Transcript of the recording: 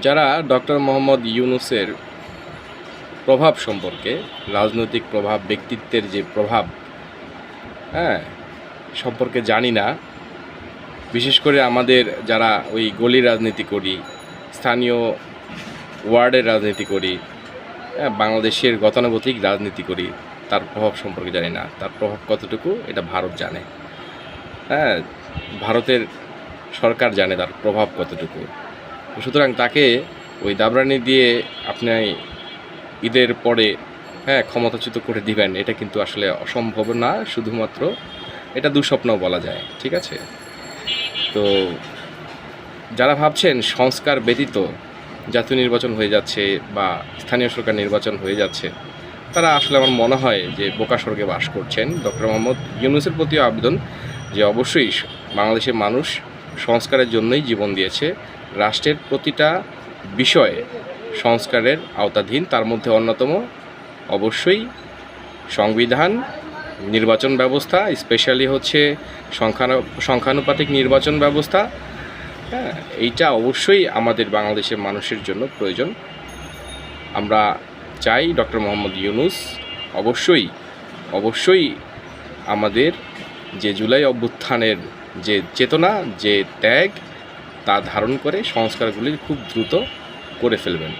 যারা ডক্টর মোহাম্মদ ইউনূসের প্রভাব সম্পর্কে, রাজনৈতিক প্রভাব, ব্যক্তিত্বের যে প্রভাব সম্পর্কে জানি না, বিশেষ করে আমাদের যারা ওই গলির রাজনীতি করি, স্থানীয় ওয়ার্ডের রাজনীতি করি, বাংলাদেশের গতানুগতিক রাজনীতি করি, তার প্রভাব সম্পর্কে জানি না। তার প্রভাব কতটুকু এটা ভারত জানে। ভারতের সরকার জানে তার প্রভাব কতটুকু। সুতরাং তাকে ওই দাবরানি দিয়ে আপনি ঈদের পরে ক্ষমতাচ্যুত করে দিবেন, এটা কিন্তু আসলে অসম্ভব না। শুধুমাত্র এটা দুঃস্বপ্ন বলা যায়। ঠিক আছে? তো যারা ভাবছেন সংস্কার ব্যতীত জাতীয় নির্বাচন হয়ে যাচ্ছে বা স্থানীয় সরকার নির্বাচন হয়ে যাচ্ছে, তারা আসলে আমার মনে হয় যে বোকা স্বর্গে বাস করছেন। ডক্টর মোহাম্মদ ইউনূসের প্রতিও আবেদন যে অবশ্যই বাংলাদেশের মানুষ সংস্কারের জন্যই জীবন দিয়েছে। রাষ্ট্রের প্রতিটা বিষয়ে সংস্কারের আওতাধীন, তার মধ্যে অন্যতম অবশ্যই সংবিধান, নির্বাচন ব্যবস্থা, স্পেশালি হচ্ছে সংখ্যানুপাতিক নির্বাচন ব্যবস্থা। এইটা অবশ্যই আমাদের বাংলাদেশের মানুষের জন্য প্রয়োজন। আমরা চাই ডক্টর মোহাম্মদ ইউনূস অবশ্যই আমাদের যে জুলাই অভ্যুত্থানের যে চেতনা, যে ত্যাগ, তা ধারণ করে সংস্কারগুলি খুব দ্রুত করে ফেলবেন।